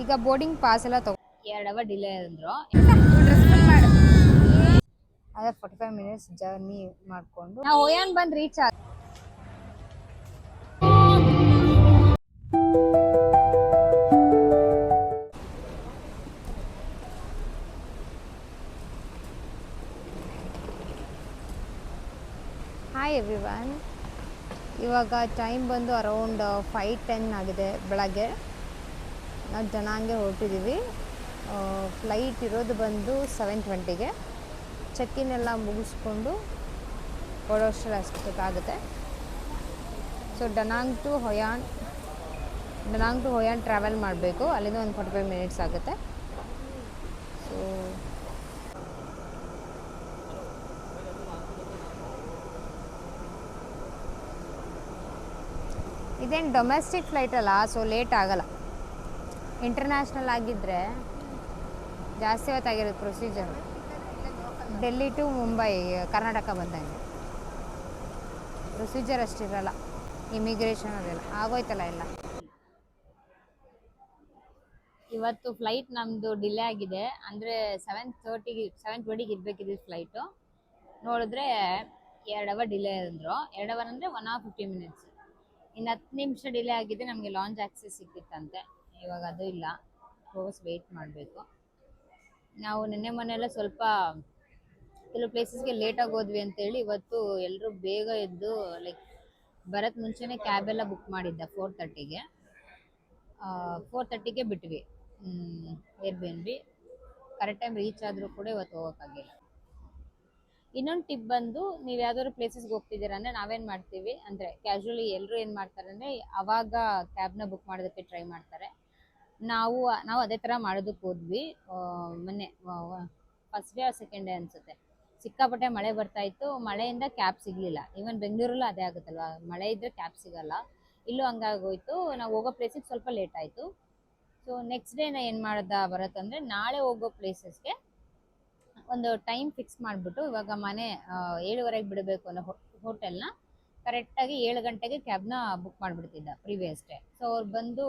ಈಗ boarding pass ಎಲ್ಲ ತಗೋ 2 ಅವರ್ ಡಿಲೇ ಅಂದ್ರು. ಅದೇ 45 ಮಿನಿಟ್ಸ್ ಜರ್ನಿ ಮಾಡ್ಕೊಂಡು ನಾವು ಓಯಾನ್ ಬಂದು ರೀಚ್ ಆಗ. ಹಾಯ್ ಎವ್ರಿವನ್, ಇವಾಗ ಟೈಮ್ ಬಂದು ಅರೌಂಡ್ 5:10 ಆಗಿದೆ ಬೆಳಗ್ಗೆ. ನಾವು ಜನಾಂಗೆ ಹೊರಟಿದ್ದೀವಿ. ಫ್ಲೈಟ್ ಇರೋದು ಬಂದು 7:20ಗೆ. ಚೆಕ್-ಇನ್ ಎಲ್ಲ ಮುಗಿಸ್ಕೊಂಡು ಹೊರಡೋಷ್ಟರಲ್ಲಿ ಅಷ್ಟೊತ್ತಾಗುತ್ತೆ. ಸೊ ಡನಾಂಗ್ ಟು ಹೊಯಾನ್ ಟ್ರಾವೆಲ್ ಮಾಡಬೇಕು. ಅಲ್ಲಿಂದ ಒಂದು 45 ಮಿನಿಟ್ಸ್ ಆಗುತ್ತೆ. ಸೊ ಇದೇನು ಡೊಮೆಸ್ಟಿಕ್ ಫ್ಲೈಟ್ ಅಲ್ಲ, ಸೊ ಲೇಟ್ ಆಗಲ್ಲ. ಇಂಟರ್ನ್ಯಾಷ್ನಲ್ ಆಗಿದ್ದರೆ ಜಾಸ್ತಿ ಹೊತ್ತಾಗಿರೋದು ಪ್ರೊಸೀಜರ್. ಡೆಲ್ಲಿ ಟು ಮುಂಬೈ ಕರ್ನಾಟಕ ಬಂದಂಗೆ ಪ್ರೊಸೀಜರ್ ಅಷ್ಟಿರಲ್ಲ. ಇಮಿಗ್ರೇಷನ್ ಅದೆಲ್ಲ ಆಗೋಯ್ತಲ್ಲ ಎಲ್ಲ. ಇವತ್ತು ಫ್ಲೈಟ್ ನಮ್ಮದು ಡಿಲೇ ಆಗಿದೆ. ಅಂದರೆ 7:20ಗೆ ಇರಬೇಕಿದ್ದು ಫ್ಲೈಟು. ನೋಡಿದ್ರೆ 2 ಅವರ್ ಡಿಲೇ ಅಂದರು. 2 ಅವರ್ ಅಂದರೆ 1 hour 50 minutes. ಇನ್ನು 10 ನಿಮಿಷ ಡಿಲೇ ಆಗಿದೆ. ನಮಗೆ ಲಾಂಚ್ ಆಕ್ಸೆಸ್ ಸಿಕ್ಕಿತ್ತಂತೆ. ಇವಾಗ ಅದು ಇಲ್ಲ, ಹೋಗಿ ವೆಯ್ಟ್ ಮಾಡಬೇಕು. ನಾವು ನಿನ್ನೆ ಮೊನ್ನೆಲ್ಲ ಸ್ವಲ್ಪ ಕೆಲವು ಪ್ಲೇಸಸ್ಗೆ ಲೇಟಾಗಿ ಹೋದ್ವಿ ಅಂತೇಳಿ ಇವತ್ತು ಎಲ್ಲರೂ ಬೇಗ ಎದ್ದು ಬರೋಕ್ಕೆ ಮುಂಚೆನೇ ಕ್ಯಾಬ್ ಎಲ್ಲ ಬುಕ್ ಮಾಡಿದ್ದೆ 4:30ಗೆ. 4:30ಗೆ ಬಿಟ್ವಿ ಏರ್ಬಿಎನ್ಬಿ. ಕರೆಕ್ಟ್ ಟೈಮ್ ರೀಚ್ ಆದರೂ ಕೂಡ ಇವತ್ತು ಹೋಗೋಕ್ಕಾಗಿಲ್ಲ. ಇನ್ನೊಂದು ಟಿಪ್ ಬಂದು, ನೀವು ಯಾವ್ದಾದ್ರು ಪ್ಲೇಸಸ್ಗೆ ಹೋಗ್ತಿದ್ದೀರಾ ಅಂದರೆ ನಾವೇನು ಮಾಡ್ತೀವಿ ಅಂದರೆ ಕ್ಯಾಶುವಲಿ ಎಲ್ಲರೂ ಏನು ಮಾಡ್ತಾರೆ ಅಂದರೆ ಆವಾಗ ಕ್ಯಾಬ್ನ ಬುಕ್ ಮಾಡೋದಕ್ಕೆ ಟ್ರೈ ಮಾಡ್ತಾರೆ. ನಾವು ಅದೇ ಥರ ಮಾಡೋದಕ್ಕೆ ಹೋದ್ವಿ. ಮೊನ್ನೆ ಫಸ್ಟ್ ಡೇ ಸೆಕೆಂಡ್ ಡೇ ಅನಿಸುತ್ತೆ. ಸಿಕ್ಕಾಪಟ್ಟೆ ಮಳೆ ಬರ್ತಾಯಿತ್ತು. ಮಳೆಯಿಂದ ಕ್ಯಾಬ್ ಸಿಗಲಿಲ್ಲ. ಈವನ್ ಬೆಂಗಳೂರಲ್ಲೂ ಅದೇ ಆಗುತ್ತಲ್ವ, ಮಳೆ ಇದ್ದರೆ ಕ್ಯಾಬ್ ಸಿಗಲ್ಲ. ಇಲ್ಲೂ ಹಂಗಾಗೋಯ್ತು. ನಾವು ಹೋಗೋ ಪ್ಲೇಸಿಗೆ ಸ್ವಲ್ಪ ಲೇಟ್ ಆಯಿತು. ಸೊ ನೆಕ್ಸ್ಟ್ ಡೇನ ಏನು ಮಾಡ್ದ ಬರುತ್ತಂದರೆ, ನಾಳೆ ಹೋಗೋ ಪ್ಲೇಸಸ್ಗೆ ಒಂದು ಟೈಮ್ ಫಿಕ್ಸ್ ಮಾಡಿಬಿಟ್ಟು, ಇವಾಗ ಮನೆ 7:15ಗೆ ಬಿಡಬೇಕು ಅನ್ನೋ ಹೋಟೆಲ್ನ ಕರೆಕ್ಟಾಗಿ 7 ಗಂಟೆಗೆ ಕ್ಯಾಬ್ನ ಬುಕ್ ಮಾಡಿಬಿಡ್ತಿದ್ದ ಪ್ರೀವಿಯಸ್ ಡೇ. ಸೊ ಅವ್ರು ಬಂದು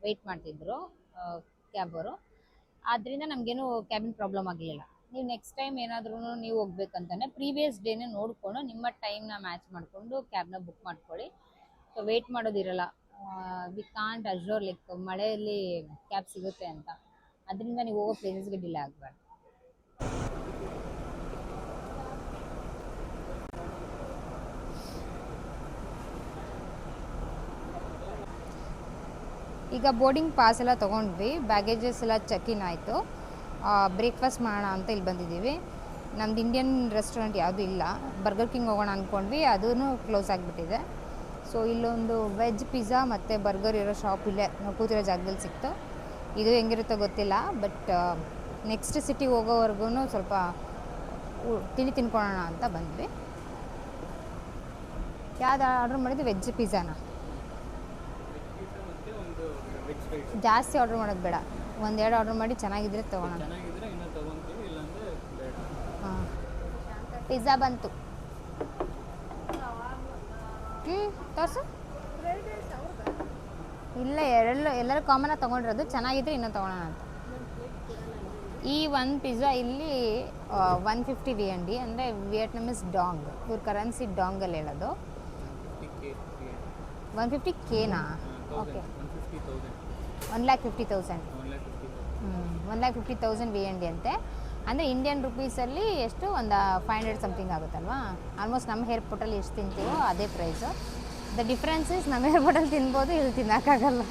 ವೆಯ್ಟ್ ಮಾಡ್ತಿದ್ರು ಕ್ಯಾಬ್ ಅವರು. ಆದ್ದರಿಂದ ನಮಗೇನು ಕ್ಯಾಬಿನ್ ಪ್ರಾಬ್ಲಮ್ ಆಗಲಿಲ್ಲ. ನೀವು ನೆಕ್ಸ್ಟ್ ಟೈಮ್ ಏನಾದ್ರೂ ನೀವು ಹೋಗ್ಬೇಕಂತಾನೆ ಪ್ರೀವಿಯಸ್ ಡೇನೇ ನೋಡಿಕೊಂಡು ನಿಮ್ಮ ಟೈಮ್ನ ಮ್ಯಾಚ್ ಮಾಡಿಕೊಂಡು ಕ್ಯಾಬ್ನ ಬುಕ್ ಮಾಡ್ಕೊಳ್ಳಿ. ಸೊ ವೆಯ್ಟ್ ಮಾಡೋದಿರಲ್ಲ. ವಿ ಕಾಂಟ್ ಅಶ್ಯೂರ್ ಮಳೆಯಲ್ಲಿ ಕ್ಯಾಬ್ ಸಿಗುತ್ತೆ ಅಂತ. ಅದರಿಂದ ನೀವು ಹೋಗೋ ಪ್ಲೇಸಸ್ಗೆ ಡಿಲೇ ಆಗಬಾರ್ದು. ಈಗ ಬೋರ್ಡಿಂಗ್ ಪಾಸ್ ಎಲ್ಲ ತೊಗೊಂಡ್ವಿ. ಬ್ಯಾಗೇಜಸ್ ಎಲ್ಲ ಚೆಕ್-ಇನ್ ಆಯಿತು. ಬ್ರೇಕ್ಫಾಸ್ಟ್ ಮಾಡೋಣ ಅಂತ ಇಲ್ಲಿ ಬಂದಿದ್ದೀವಿ. ನಮ್ದು ಇಂಡಿಯನ್ ರೆಸ್ಟೋರೆಂಟ್ ಯಾವುದೂ ಇಲ್ಲ. ಬರ್ಗರ್ ಕಿಂಗ್ ಹೋಗೋಣ ಅಂದ್ಕೊಂಡ್ವಿ, ಅದೂ ಕ್ಲೋಸ್ ಆಗಿಬಿಟ್ಟಿದೆ. ಸೊ ಇಲ್ಲೊಂದು ವೆಜ್ ಪಿಜ್ಜಾ ಮತ್ತು ಬರ್ಗರ್ ಇರೋ ಶಾಪ್ ಇಲ್ಲೇ ನಾವು ಕೂತಿರೋ ಜಾಗದಲ್ಲಿ ಸಿಕ್ತು. ಇದು ಹೆಂಗಿರುತ್ತೋ ಗೊತ್ತಿಲ್ಲ, ಬಟ್ ನೆಕ್ಸ್ಟ್ ಸಿಟಿಗೆ ಹೋಗೋವರೆಗೂ ಸ್ವಲ್ಪ ತಿನ್ಕೊಳ್ಳೋಣ ಅಂತ ಬಂದ್ವಿ. ಯಾವ್ದು ಆರ್ಡ್ರ್ ಮಾಡಿದ್ದು? ವೆಜ್ ಪಿಜ್ಜಾನ. ಜಾಸ್ತಿ ಆರ್ಡ್ರ್ ಮಾಡೋದು ಬೇಡ, 1-2 ಆರ್ಡ್ರ್ ಮಾಡಿ ಚೆನ್ನಾಗಿದ್ರೆ ತೊಗೊಳೋಣ. ಹಾಂ, ಪಿಜ್ಜಾ ಬಂತು. ತೋರಿಸು. ಇಲ್ಲ, ಎಲ್ಲರೂ ಕಾಮನಾಗಿ ತೊಗೊಂಡಿರೋದು. ಚೆನ್ನಾಗಿದ್ರೆ ಇನ್ನೂ ತೊಗೊಳೋಣ ಅಂತ. ಈ ಒಂದು ಪಿಜ್ಜಾ ಇಲ್ಲಿ 150 VND, ಅಂದರೆ ವಿಯೆಟ್ನಾಮೀಸ್ ಡಾಂಗ್. ಇವ್ರ ಕರೆನ್ಸಿ ಡಾಂಗಲ್ಲಿ ಹೇಳೋದು. 150Kನಾ? ಓಕೆ, 1,50,000. 1,50,000 VND ಅಂತೆ. ಅಂದರೆ ಇಂಡಿಯನ್ ರುಪೀಸಲ್ಲಿ ಎಷ್ಟು, ಒಂದು 500 ಸಮಥಿಂಗ್ ಆಗುತ್ತಲ್ವಾ. ಆಲ್ಮೋಸ್ಟ್ ನಮ್ಮ ಏರ್ಪೋರ್ಟಲ್ಲಿ ಎಷ್ಟು ತಿಂತೀವೋ ಅದೇ ಪ್ರೈಸು. ದ ಡಿಫ್ರೆನ್ಸ್ ಇಸ್ ನಮ್ಮ ಏರ್ಪೋರ್ಟಲ್ಲಿ ತಿನ್ಬೋದು, ಇಲ್ಲಿ ತಿನ್ನೋಕ್ಕಾಗಲ್ಲ.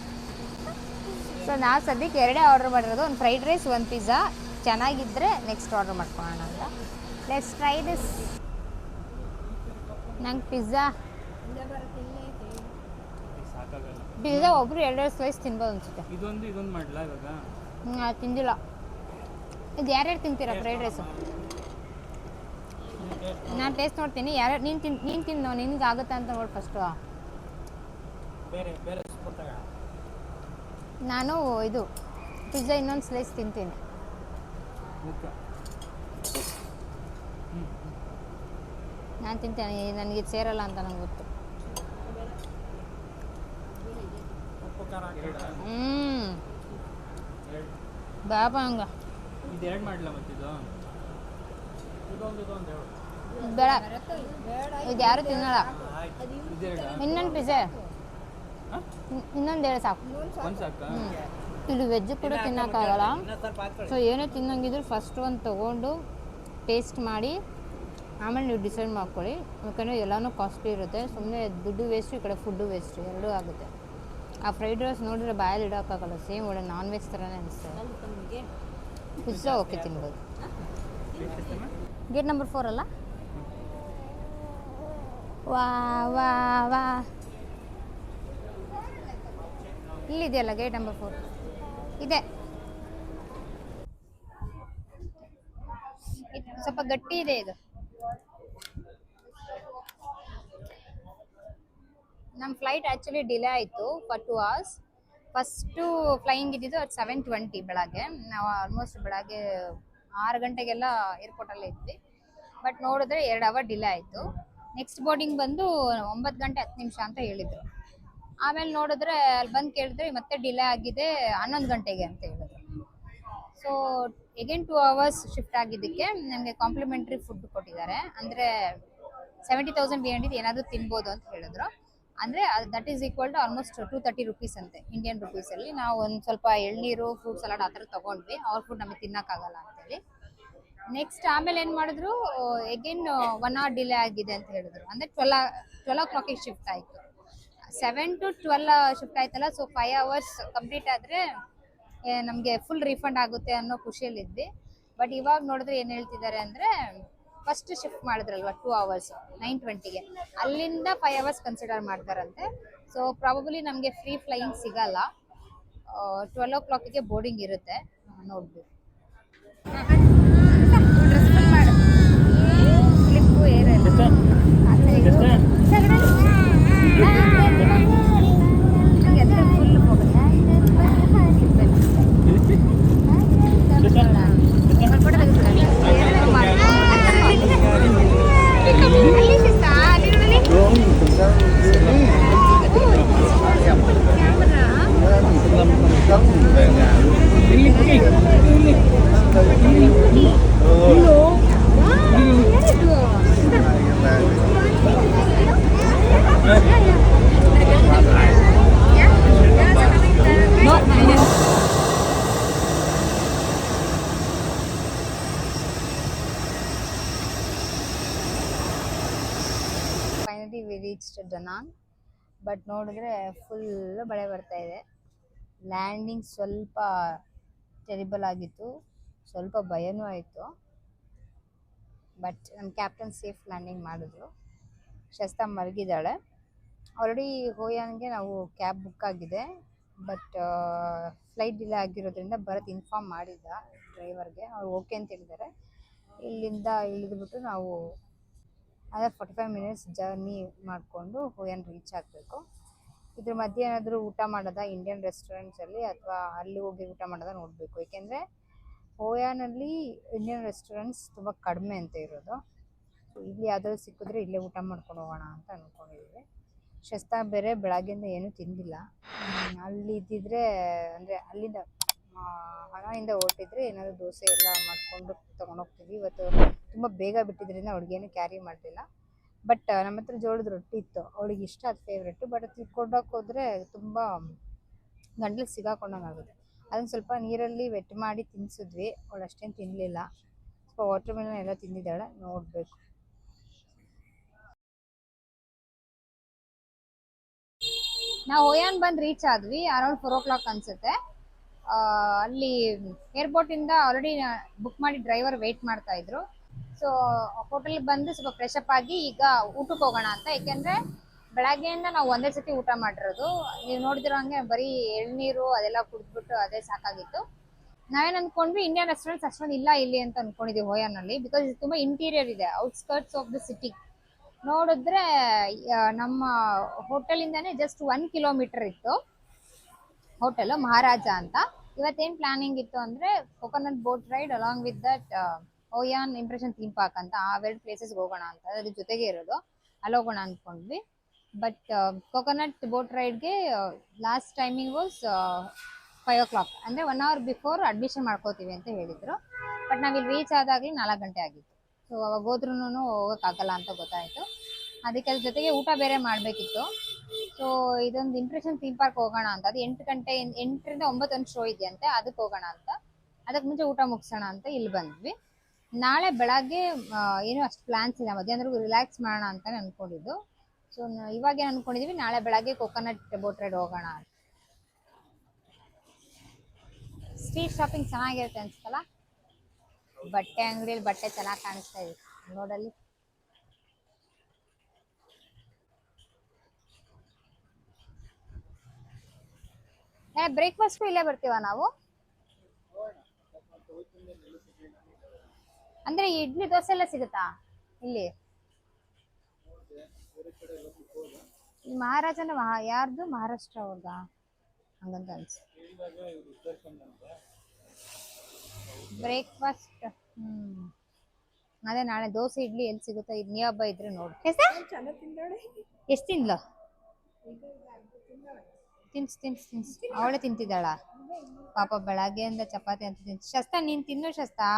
ಸೊ ನಾವು ಸದ್ಯಕ್ಕೆ 2 ಆರ್ಡ್ರ್ ಮಾಡಿರೋದು. ಒಂದು ಫ್ರೈಡ್ ರೈಸ್, ಒಂದು ಪಿಜ್ಜಾ. ಚೆನ್ನಾಗಿದ್ದರೆ ನೆಕ್ಸ್ಟ್ ಆರ್ಡ್ರ್ ಮಾಡ್ಕೊಳ್ಳೋಣ ಅಂತ. Let's try this. ನಂಗೆ ಪಿಜ್ಜಾ ಒಬ್ರು 2 ಸ್ಲೈಸ್ ತಿನ್ಬೋದು ಅನ್ಸುತ್ತೆ. ಇದೊಂದು ಮಾಡಲಾ ಇವಾಗ? ತಿಂದಿಲ್ಲ. ಇದು ಯಾರ್ಯಾರು ತಿಂತೀರಾ ಫ್ರೈಡ್ ರೈಸು? ನಾನು ಟೇಸ್ಟ್ ನೋಡ್ತೀನಿ. ಯಾರ್ಯಾರು ನೀನು ತಿಂದು ನಿನ್ಗೆ ಆಗುತ್ತಾ ಅಂತ ನೋಡಿ ಫಸ್ಟು. ನಾನು ಇದು ಪಿಜ್ಜಾ ಇನ್ನೊಂದು ಸ್ಲೈಸ್ ತಿಂತೀನಿ. ನಾನು ತಿಂತೇನೆ, ನನಗೆ ಸೇರಲ್ಲ ಅಂತ ನಂಗೆ ಗೊತ್ತು. ಬಾಬಾ ಹಂಗ ಇದು ಎರಡು ಮಾಡ್ಲಾ ಮತ್ತಿದು ಇದೊಂದು ಹೇಳು. ಬೇಡ ಇದು ಯಾರು ತಿನ್ನಲ್ಲ. ಆಯ್ತು ಇದೆರಡ ಇನ್ನೊಂದು ಪಿಸೆ ಇನ್ನೊಂದು ಹೇಳಿ ಸಾಕು. ಒಂದು ಸಾಕಾ? ಇಲ್ಲಿ ವೆಜ್ ಕೂಡ ತಿನ್ನೋಕ್ಕಾಗಲ್ಲ. ಸೊ ಏನೇ ತಿನ್ನಂಗಿದ್ರು ಫಸ್ಟ್ ಒಂದು ತೊಗೊಂಡು ಟೇಸ್ಟ್ ಮಾಡಿ ಆಮೇಲೆ ನೀವು ಡಿಸೈಡ್ ಮಾಡ್ಕೊಳ್ಳಿ. ಯಾಕಂದರೆ ಎಲ್ಲನೂ ಕಾಸ್ಟ್ಲಿ ಇರುತ್ತೆ. ಸುಮ್ಮನೆ ದುಡ್ಡು ವೇಸ್ಟು, ಈ ಕಡೆ ಫುಡ್ಡು ವೇಸ್ಟು ಎರಡೂ ಆಗುತ್ತೆ. ಆ ಫ್ರೈಡ್ ರೈಸ್ ನೋಡಿದ್ರೆ ಬಾಯಲ್ಲಿ ಇಡೋಕ್ಕಾಗಲ್ಲ. ಸೇಮ್ ಒಳ್ಳೆ ನಾನ್ ವೆಜ್ ಥರನೇ ಅನಿಸ್ತದೆ. ಪಿಜ್ಜಾ ಓಕೆ ತಿನ್ಬೋದು. ಗೇಟ್ ನಂಬರ್ 4 ಅಲ್ಲ? ವಾ ವಾ ವಾ ಇಲ್ಲಿದೆಯಲ್ಲ ಗೇಟ್ ನಂಬರ್ 4 ಇದೆ. ಸ್ವಲ್ಪ ಗಟ್ಟಿ ಇದೆ ಇದು. ನಮ್ಮ ಫ್ಲೈಟ್ ಆ್ಯಕ್ಚುಲಿ ಡಿಲೇ ಆಯಿತು ಫಾರ್ 2 hours. ಫಸ್ಟು ಫ್ಲೈಯಿಂಗ್ ಇದ್ದಿದ್ದು ಅದು 7:20 ಬೆಳಗ್ಗೆ. ನಾವು ಆಲ್ಮೋಸ್ಟ್ ಬೆಳಗ್ಗೆ 6 ಗಂಟೆಗೆಲ್ಲ ಏರ್ಪೋರ್ಟಲ್ಲೇ ಇದ್ವಿ. ಬಟ್ ನೋಡಿದ್ರೆ 2 hour ಡಿಲೇ ಆಯಿತು. ನೆಕ್ಸ್ಟ್ ಬೋರ್ಡಿಂಗ್ ಬಂದು 9 ಗಂಟೆ 10 ನಿಮಿಷ ಅಂತ ಹೇಳಿದರು. ಆಮೇಲೆ ನೋಡಿದ್ರೆ ಅಲ್ಲಿ ಬಂದು ಕೇಳಿದ್ರೆ ಮತ್ತೆ ಡಿಲೇ ಆಗಿದೆ 11 ಗಂಟೆಗೆ ಅಂತ ಹೇಳಿದ್ರು. ಸೊ ಎಗೇನ್ 2 hours ಶಿಫ್ಟ್ ಆಗಿದ್ದಕ್ಕೆ ನಮಗೆ ಕಾಂಪ್ಲಿಮೆಂಟ್ರಿ ಫುಡ್ ಕೊಟ್ಟಿದ್ದಾರೆ. ಅಂದರೆ 70,000 ಬಿಯಾಂಡಿದ್ದು ಏನಾದರೂ ತಿನ್ಬೋದು ಅಂತ ಹೇಳಿದ್ರು. ಅಂದರೆ that is equal to almost 230 rupees ಅಂತೆ ಇಂಡಿಯನ್ ರುಪೀಸಲ್ಲಿ. ನಾವು ಒಂದು ಸ್ವಲ್ಪ ಎಳ್ನೀರು ಫ್ರೂಟ್ ಸಲಾಡ್ ಆ ಥರ ತೊಗೊಂಡ್ವಿ. ಅವ್ರ ಫುಡ್ ನಮಗೆ ತಿನ್ನೋಕ್ಕಾಗಲ್ಲ ಅಂತೇಳಿ. ನೆಕ್ಸ್ಟ್ ಆಮೇಲೆ ಏನು ಮಾಡಿದ್ರು, ಎಗೇನ್ 1 hour ಡಿಲೇ ಆಗಿದೆ ಅಂತ ಹೇಳಿದ್ರು. ಅಂದರೆ 12 o'clock ಶಿಫ್ಟ್ ಆಯಿತು. 7 to 12 ಶಿಫ್ಟ್ ಆಯ್ತಲ್ಲ. ಸೊ 5 hours ಕಂಪ್ಲೀಟ್ ಆದರೆ ನಮಗೆ ಫುಲ್ ರೀಫಂಡ್ ಆಗುತ್ತೆ ಅನ್ನೋ ಖುಷಿಯಲ್ಲಿದ್ವಿ. ಬಟ್ ಇವಾಗ ನೋಡಿದ್ರೆ ಏನು ಹೇಳ್ತಿದ್ದಾರೆ ಅಂದರೆ, ಫಸ್ಟ್ ಶಿಫ್ಟ್ ಮಾಡಿದ್ರಲ್ವ 2 hours 9:20ಗೆ, ಅಲ್ಲಿಂದ 5 hours ಕನ್ಸಿಡರ್ ಮಾಡ್ತಾರಂತೆ. ಸೊ ಪ್ರಾಬಬ್ಲಿ ನಮಗೆ ಫ್ರೀ ಫ್ಲೈಯಿಂಗ್ ಸಿಗಲ್ಲ. 12 o'clockಗೆ ಬೋರ್ಡಿಂಗ್ ಇರುತ್ತೆ. ನೋಡ್ಬೇಕು. ಕ್ಲಿಪ್ಪು ಏರಲ್ಲ full finally we reached Danang. But ನೋಡಿದ್ರೆ ಫುಲ್ ಮಳೆ ಬರ್ತಾ ಇದೆ. ಲ್ಯಾಂಡಿಂಗ್ ಸ್ವಲ್ಪ ಟೆರಿಬಲ್ ಆಗಿತ್ತು, ಸ್ವಲ್ಪ ಭಯನೂ ಆಯಿತು. ಬಟ್ ನಮ್ಮ ಕ್ಯಾಪ್ಟನ್ ಸೇಫ್ ಲ್ಯಾಂಡಿಂಗ್ ಮಾಡಿದ್ರು. ಶಸ್ತಾ ಮಲಗಿದ್ದಾಳೆ. ಆಲ್ರೆಡಿ ಹೋಯಾನ್ಗೆ ನಾವು ಕ್ಯಾಬ್ ಬುಕ್ ಆಗಿದೆ. ಬಟ್ ಫ್ಲೈಟ್ ಡಿಲೇ ಆಗಿರೋದ್ರಿಂದ ಭರತ್ ಇನ್ಫಾರ್ಮ್ ಮಾಡಿದ್ದ ಡ್ರೈವರ್ಗೆ. ಅವ್ರು ಓಕೆ ಅಂತ ಹೇಳಿದ್ದಾರೆ. ಇಲ್ಲಿಂದ ಇಳಿದ್ಬಿಟ್ಟು ನಾವು ಅದೇ 45 minutes ಜರ್ನಿ ಮಾಡಿಕೊಂಡು ಹೋಯಾನ್ ರೀಚ್ ಆಗಬೇಕು. ಇದ್ರ ಮಧ್ಯೆ ಏನಾದರೂ ಊಟ ಮಾಡೋದಾ ಇಂಡಿಯನ್ ರೆಸ್ಟೋರೆಂಟ್ಸಲ್ಲಿ, ಅಥವಾ ಅಲ್ಲಿ ಹೋಗಿ ಊಟ ಮಾಡೋದಾ ನೋಡಬೇಕು. ಏಕೆಂದರೆ ಹೋಯಾನಲ್ಲಿ ಇಂಡಿಯನ್ ರೆಸ್ಟೋರೆಂಟ್ಸ್ ತುಂಬ ಕಡಿಮೆ ಅಂತ ಇರೋದು. ಸೊ ಇಲ್ಲಿ ಯಾವುದಾದ್ರು ಸಿಕ್ಕಿದ್ರೆ ಇಲ್ಲೇ ಊಟ ಮಾಡ್ಕೊಂಡು ಹೋಗೋಣ ಅಂತ ಅಂದ್ಕೊಂಡಿದ್ದೀವಿ. ಶಸ್ತಾ ಬೇರೆ ಬೆಳಗ್ಗೆಯಿಂದ ಏನೂ ತಿಂದಿಲ್ಲ. ಅಲ್ಲಿ ಇದ್ದಿದ್ರೆ, ಅಂದರೆ ಅಲ್ಲಿಂದ ಹಣದಿಂದ ಹೊರಟಿದ್ರೆ ಏನಾದರೂ ದೋಸೆ ಎಲ್ಲ ಮಾಡಿಕೊಂಡು ತೊಗೊಂಡೋಗ್ತೀವಿ. ಇವತ್ತು ತುಂಬ ಬೇಗ ಬಿಟ್ಟಿದ್ರಿಂದ ಅವ್ಳಿಗೇನು ಕ್ಯಾರಿ ಮಾಡಲಿಲ್ಲ. ಬಟ್ ನಮ್ಮ ಹತ್ರ ಜೋಳದ ರೊಟ್ಟಿ ಇತ್ತು, ಅವಳಿಗೆ ಇಷ್ಟ, ಅದು ಫೇವ್ರೆಟ್ಟು. ಬಟ್ ಅದು ತಿಳ್ಕೊಂಡೋಗಿ ಹೋದರೆ ತುಂಬ ಗಂಟ್ಲಿಗೆ ಸಿಗಾಕೊಂಡಂಗೆ ಆಗುತ್ತೆ. ಅದನ್ನು ಸ್ವಲ್ಪ ನೀರಲ್ಲಿ ವೆಟ್ ಮಾಡಿ ತಿನ್ನಿಸಿದ್ವಿ. ಅವಳು ಅಷ್ಟೇನು ತಿನ್ನಲಿಲ್ಲ. ಸ್ವಲ್ಪ ವಾಟರ್ ಮೆಲನ್ ಎಲ್ಲ ತಿಂದಿದ್ದಾಳೆ. ನೋಡಬೇಕು. ನಾವು ಹೋಯಾನ್ ಬಂದು ರೀಚ್ ಆದ್ವಿ ಅರೌಂಡ್ 4 o'clock ಅನ್ಸುತ್ತೆ. ಅಲ್ಲಿ ಏರ್ಪೋರ್ಟಿಂದ ಆಲ್ರೆಡಿ ಬುಕ್ ಮಾಡಿ ಡ್ರೈವರ್ ವೆಯ್ಟ್ ಮಾಡ್ತಾ ಇದ್ರು. ಸೊ ಹೋಟೆಲ್ಗೆ ಬಂದು ಸ್ವಲ್ಪ ಫ್ರೆಶ್ ಅಪ್ ಆಗಿ ಈಗ ಊಟಕ್ಕೆ ಹೋಗೋಣ ಅಂತ. ಏಕೆಂದರೆ ಬೆಳಗ್ಗೆಯಿಂದ ನಾವು ಒಂದೇ ಸತಿ ಊಟ ಮಾಡಿರೋದು. ನೀವು ನೋಡಿದಿರೋ ಹಂಗೆ ಬರೀ ಎಳ್ನೀರು ಅದೆಲ್ಲ ಕುಡಿದ್ಬಿಟ್ಟು ಅದೇ ಸಾಕಾಗಿತ್ತು. ನಾವೇನು ಅಂದ್ಕೊಂಡ್ವಿ, ಇಂಡಿಯನ್ ರೆಸ್ಟೋರೆಂಟ್ಸ್ ಅಷ್ಟೊಂದು ಇಲ್ಲ ಇಲ್ಲಿ ಅಂತ ಅಂದ್ಕೊಂಡಿದ್ದೀವಿ ಹೋಯಾನಲ್ಲಿ. ಬಿಕಾಸ್ ಇದು ತುಂಬ ಇಂಟೀರಿಯರ್ ಇದೆ, ಔಟ್ಸ್ಕರ್ಟ್ಸ್ ಆಫ್ ದ ಸಿಟಿ. ನೋಡಿದ್ರೆ ನಮ್ಮ ಹೋಟೆಲಿಂದಾನೇ ಜಸ್ಟ್ 1 kilometer ಇತ್ತು ಹೋಟೆಲು, ಮಹಾರಾಜ ಅಂತ. ಇವತ್ತೇನು ಪ್ಲಾನಿಂಗ್ ಇತ್ತು ಅಂದರೆ coconut boat ride along with that Hoi An impression theme park ಅಂತ, ಆ 2 ಪ್ಲೇಸಸ್ಗೆ ಹೋಗೋಣ ಅಂತ. ಅದ್ರ ಜೊತೆಗೆ ಇರೋದು, ಅಲ್ಲಿ ಹೋಗೋಣ ಅಂದ್ಕೊಂಡ್ವಿ. ಬಟ್ ಕೊಕೊನಟ್ ಬೋಟ್ ರೈಡ್ಗೆ ಲಾಸ್ಟ್ ಟೈಮಿಂಗ್ ವಾಸ್ 5 o'clock ಅಂದರೆ 1 hour ಬಿಫೋರ್ ಅಡ್ಮಿಷನ್ ಮಾಡ್ಕೋತೀವಿ ಅಂತ ಹೇಳಿದರು. ಬಟ್ ನಾವಿಲ್ಲಿ ರೀಚ್ ಆದಾಗಲೇ 4 ಗಂಟೆ ಆಗಿತ್ತು. ಸೊ ಅವಾಗ ಹೋದ್ರೂ ಹೋಗೋಕ್ಕಾಗಲ್ಲ ಅಂತ ಗೊತ್ತಾಯಿತು. ಅದಕ್ಕೆ ಅದ್ರ ಜೊತೆಗೆ ಊಟ ಬೇರೆ ಮಾಡಬೇಕಿತ್ತು. ಸೊ ಇದೊಂದು ಇಂಪ್ರೆಷನ್ ಥೀಮ್ ಪಾರ್ಕ್ ಹೋಗೋಣ ಅಂತ, ಅದು 8ರಿಂದ 9 ಒಂದು ಶೋ ಇದೆಯಂತೆ, ಅದಕ್ಕೆ ಹೋಗೋಣ ಅಂತ. ಅದಕ್ಕೆ ಮುಂಚೆ ಊಟ ಮುಗಿಸೋಣ ಅಂತ ಇಲ್ಲಿ ಬಂದ್ವಿ. ನಾಳೆ ಬೆಳಗ್ಗೆ ಏನೂ ಅಷ್ಟು ಪ್ಲ್ಯಾನ್ಸ್ ಇಲ್ಲ, ಮಧ್ಯಾಹ್ನವರೆಗೂ ರಿಲ್ಯಾಕ್ಸ್ ಮಾಡೋಣ ಅಂತ ಅಂದ್ಕೊಂಡಿದ್ದು. ಸೊ ಇವಾಗೇನು ಅಂದ್ಕೊಂಡಿದ್ದೀವಿ, ನಾಳೆ ಬೆಳಗ್ಗೆ ಕೊಕೊನಟ್ ಬೋಟ್ ರೈಡ್ ಹೋಗೋಣ ಅಂತ. ಸ್ಟ್ರೀಟ್ ಶಾಪಿಂಗ್ ಚೆನ್ನಾಗಿರುತ್ತೆ ಅನ್ಸುತ್ತಲ್ಲ, ಬಟ್ಟೆ ಅಂಗಡಿಯಲ್ಲಿ ಬಟ್ಟೆ ಚೆನ್ನಾಗಿ ಕಾಣಿಸ್ತಾ ಇದೆ ನೋಡಲ್ಲಿ. ಬ್ರೇಕ್ಫಾಸ್ಟ್ಗೂ ಇಲ್ಲೇ ಬರ್ತೀವ ನಾವು? ಅಂದ್ರೆ ಇಡ್ಲಿ ದೋಸೆ ಎಲ್ಲ ಸಿಗುತ್ತಾ ಇಲ್ಲಿ? ಈ ಮಹಾರಾಜನ ಯಾರ್ದು? ಮಹಾರಾಷ್ಟ್ರ ಅವ್ರದ ಹಂಗಂತ ಅನ್ಸ. ಬ್ರೇಕ್ಫಾಸ್ಟ್ ಅದೇ ನಾಳೆ ದೋಸೆ ಇಡ್ಲಿ ಎಲ್ಲಿ ಸಿಗುತ್ತಾ, ಇದು ನಿಯರ್ ಬೈ ಇದ್ರೆ ನೋಡಿ. ಎಷ್ಟು ತಿನ್ಲ? ತಿನ್ಸ್ ಅವಳೆ ತಿಂತಿದ್ದಾಳ ಪಾಪ, ಬೆಳಗ್ಗೆಯಿಂದ ಚಪಾತಿ ಅಂತ ತಿನ್ಸ್. ಶಸ್ತಾ ನೀನ್ ತಿನ್ನು ಶಸ್ತಾ.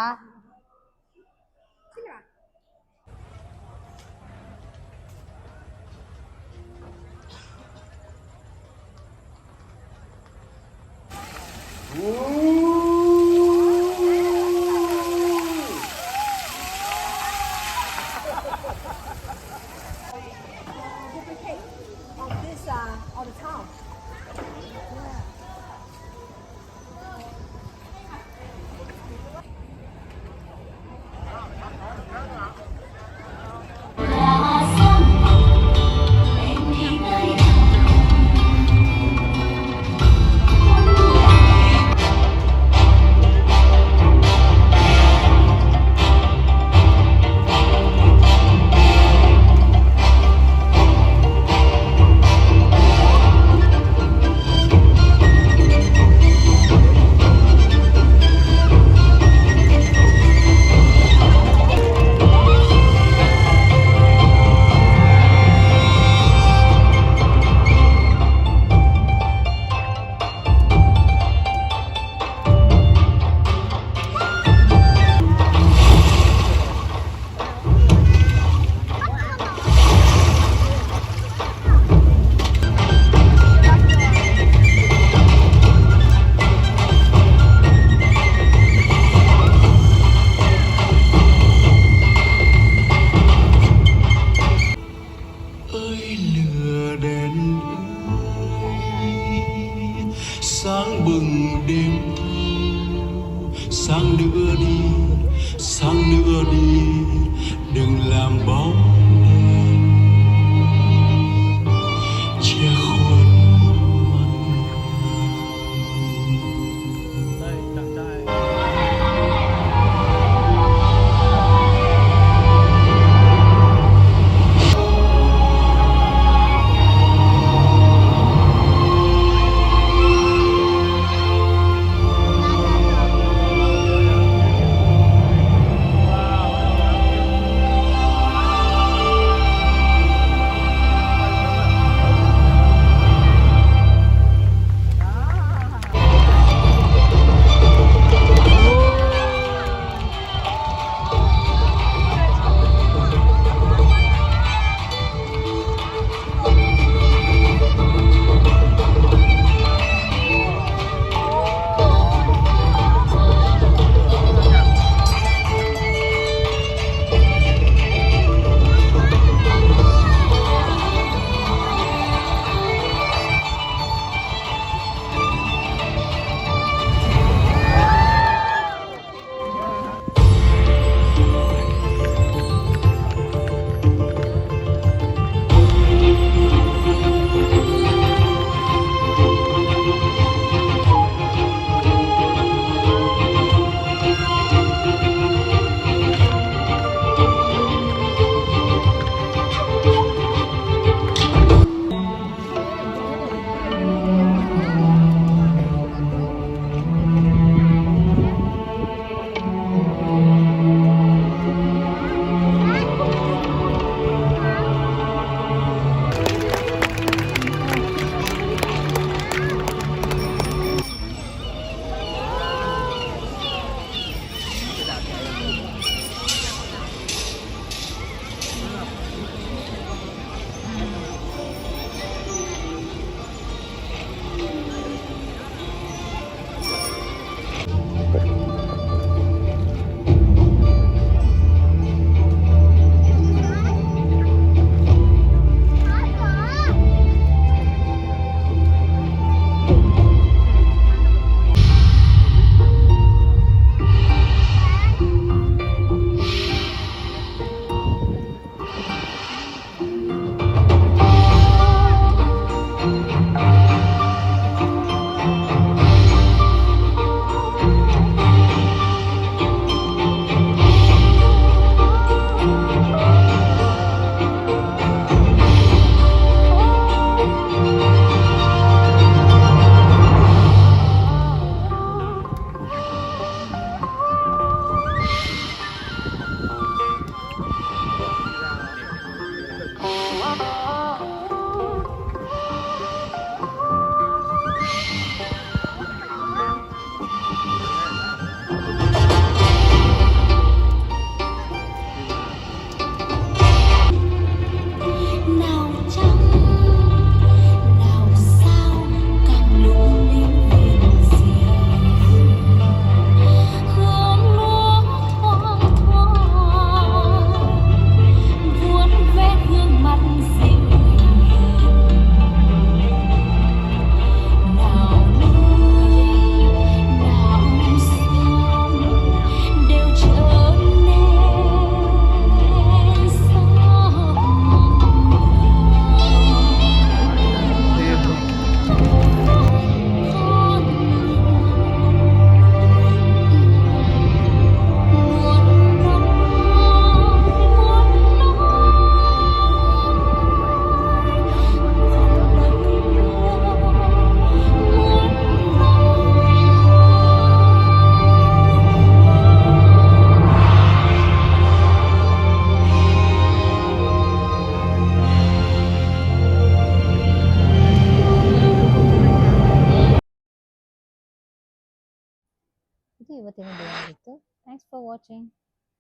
ಇದು ಇವತ್ತಿನ ಡೇ ಆಗಿತ್ತು. Thanks for watching.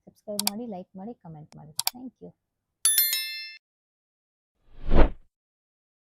ಸಬ್ಸ್ಕ್ರೈಬ್ ಮಾಡಿ, ಲೈಕ್ ಮಾಡಿ, ಕಮೆಂಟ್ ಮಾಡಿ. Thank you.